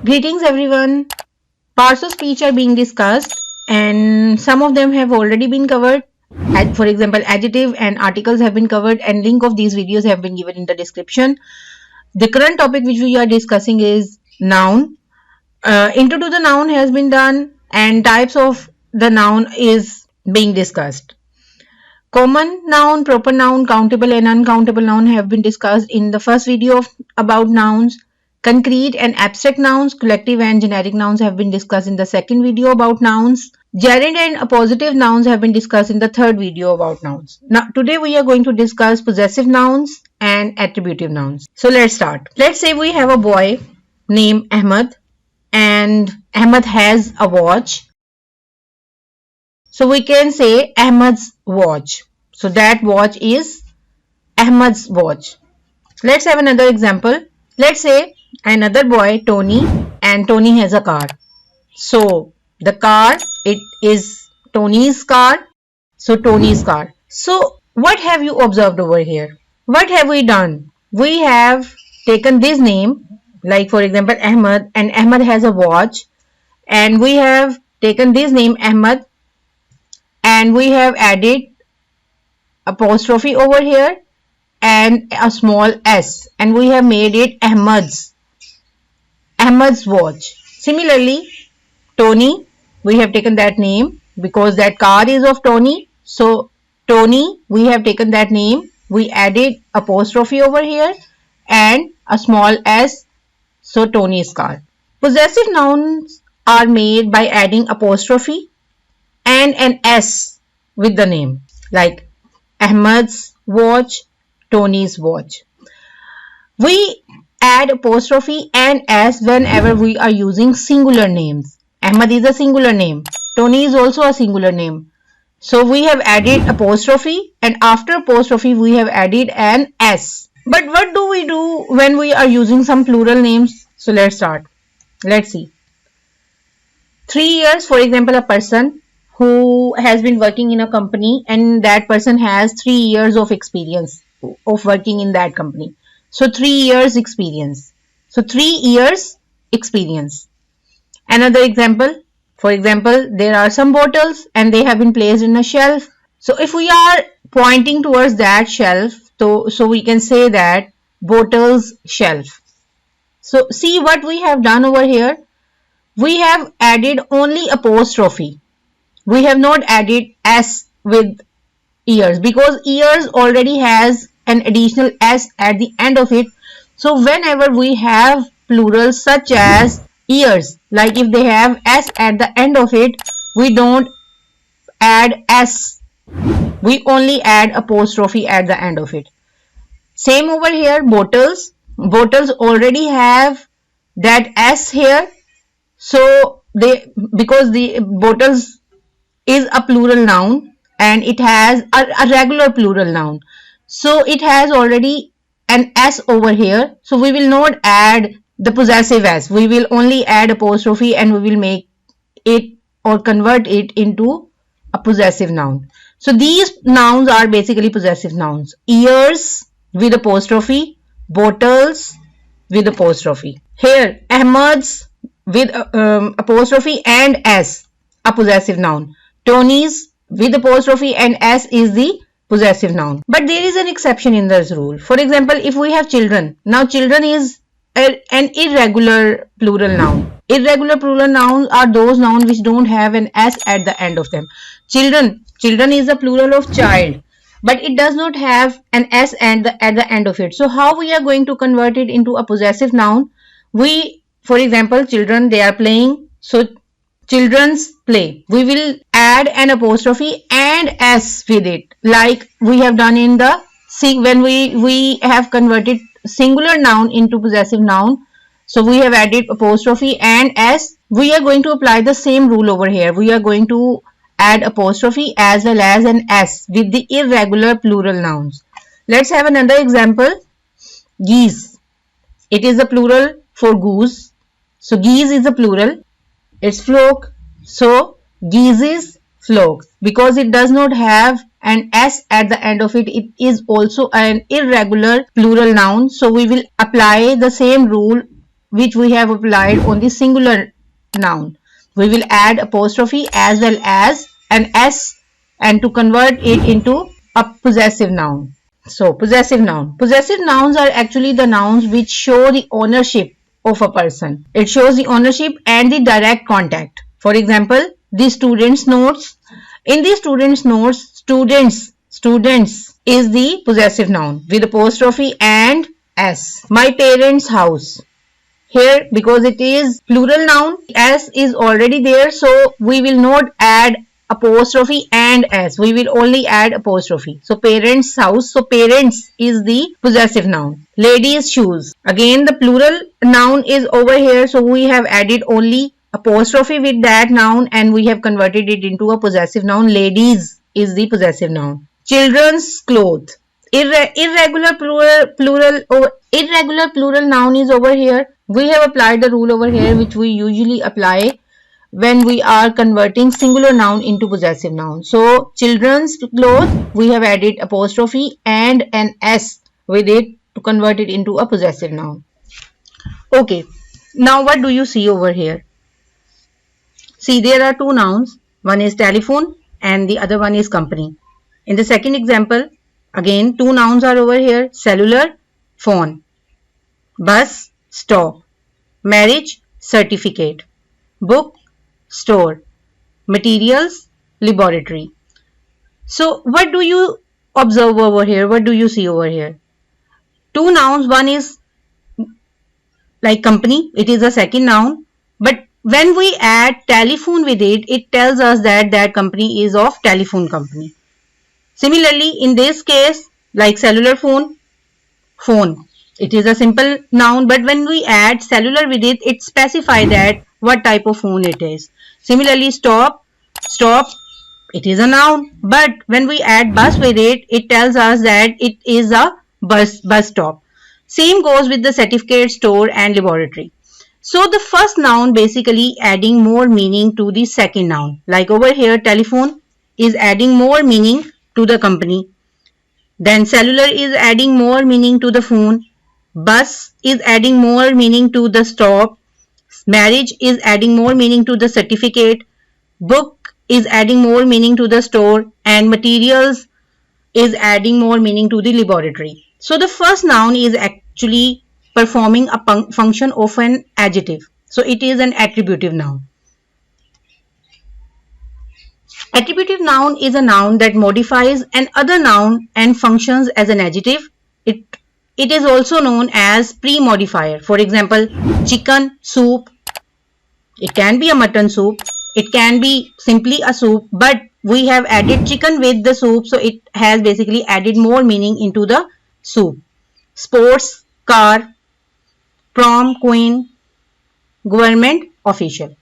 Greetings everyone. Parts of speech are being discussed and some of them have already been covered. For example, adjective and articles have been covered and link of these videos have been given in the description. The current topic which we are discussing is noun. Intro to the noun has been done and types of the noun is being discussed. Common noun, proper noun, countable and uncountable noun have been discussed in the first video about nouns. Concrete and abstract nouns, collective and generic nouns have been discussed in the second video about nouns. Gerund and appositive nouns have been discussed in the third video about nouns. Now, today we are going to discuss possessive nouns and attributive nouns. So let's start. Let's say we have a boy named Ahmed and Ahmed has a watch. So we can say Ahmed's watch. So that watch is Ahmed's watch. Let's have another example. Let's say another boy, Tony, and Tony has a car. So the car, it is Tony's car. So Tony's car. So what have you observed over here? What have we done? We have taken this name, like for example Ahmed, and Ahmed has a watch, and we have taken this name Ahmed and we have added apostrophe over here and a small s, and we have made it Ahmed's watch. Similarly, Tony, we have taken that name because that car is of Tony. So Tony, we have taken that name, we added apostrophe over here and a small s, so Tony's car. Possessive nouns are made by adding apostrophe and an s with the name, like Ahmed's watch, Tony's watch. We add apostrophe and s whenever we are using singular names. Ahmed is a singular name. Tony is also a singular name. So we have added apostrophe, and after apostrophe we have added an s. But what do we do when we are using some plural names? So let's start. Let's see. 3 years, for example, a person who has been working in a company and that person has 3 years of experience of working in that company. So 3 years experience. So 3 years experience. Another example, for example, there are some bottles and they have been placed in a shelf. So if we are pointing towards that shelf, so we can say that bottles shelf. So see what we have done over here. We have added only apostrophe. We have not added s with ears because ears already has an additional s at the end of it. So whenever we have plurals such as ears, like if they have s at the end of it, we don't add s. We only add apostrophe at the end of it. Same over here, bottles. Bottles already have that s here. So because the bottles is a plural noun and it has a regular plural noun. So it has already an s over here. So we will not add the possessive s. We will only add apostrophe and we will make it or convert it into a possessive noun. So these nouns are basically possessive nouns. Ears with apostrophe, bottles with apostrophe. Here, Ahmed's with apostrophe and s, a possessive noun. Tony's with apostrophe and s is the possessive noun. But there is an exception in this rule. For example, if we have children, now children is an irregular plural noun. Irregular plural nouns are those nouns which don't have an s at the end of them. Children is a plural of child, but it does not have an s at the end of it. So how we are going to convert it into a possessive noun? For example, children, they are playing. So children's play. We will add an apostrophe and s with it, like we have done in the when we have converted singular noun into possessive noun. So we have added apostrophe and s. We are going to apply the same rule over here. We are going to add apostrophe as well as an s with the irregular plural nouns. Let's have another example. Geese. It is a plural for goose. So geese is a plural. It's flock. So geese is flock. Because it does not have an s at the end of it, it is also an irregular plural noun. So we will apply the same rule which we have applied on the singular noun. We will add apostrophe as well as an S and to convert it into a possessive noun. So possessive noun. Possessive nouns are actually the nouns which show the ownership of a person. It shows the ownership and the direct contact. For example, the student's notes. In the student's notes, students is the possessive noun with apostrophe and S. My parents' house. Here, because it is plural noun, S is already there, so we will not add apostrophe and S. We will only add apostrophe. So parents' house. So parents is the possessive noun. Ladies' shoes. Again, the plural noun is over here, so we have added only apostrophe with that noun and we have converted it into a possessive noun. Ladies is the possessive noun. Children's clothes. Irregular plural noun is over here. We have applied the rule over here which we usually apply when we are converting singular noun into possessive noun. So children's clothes, we have added apostrophe and an S with it to convert it into a possessive noun. Okay, now what do you see over here? See, there are two nouns. One is telephone and the other one is company. In the second example, again two nouns are over here. Cellular, phone. Bus, stop. Marriage, certificate. Book, store. Materials, laboratory. So what do you observe over here? What do you see over here? Two nouns. One is like company. It is a second noun. But when we add telephone with it, it tells us that that company is of telephone company. Similarly, in this case, like cellular phone, phone. It is a simple noun, but when we add cellular with it, it specifies that what type of phone it is. Similarly, stop, it is a noun, but when we add bus with it, it tells us that it is a bus stop. Same goes with the certificate, store and laboratory. So the first noun basically adding more meaning to the second noun. Like over here, telephone is adding more meaning to the company. Then cellular is adding more meaning to the phone. Bus is adding more meaning to the stop. Marriage is adding more meaning to the certificate. Book is adding more meaning to the store. And materials is adding more meaning to the laboratory. So the first noun is actually performing a function of an adjective. So it is an attributive noun. Attributive noun is a noun that modifies an other noun and functions as an adjective. It is also known as pre-modifier. For example, chicken soup. It can be a mutton soup. It can be simply a soup, but we have added chicken with the soup, so it has basically added more meaning into the soup. Sports, car, prom, queen, government, official.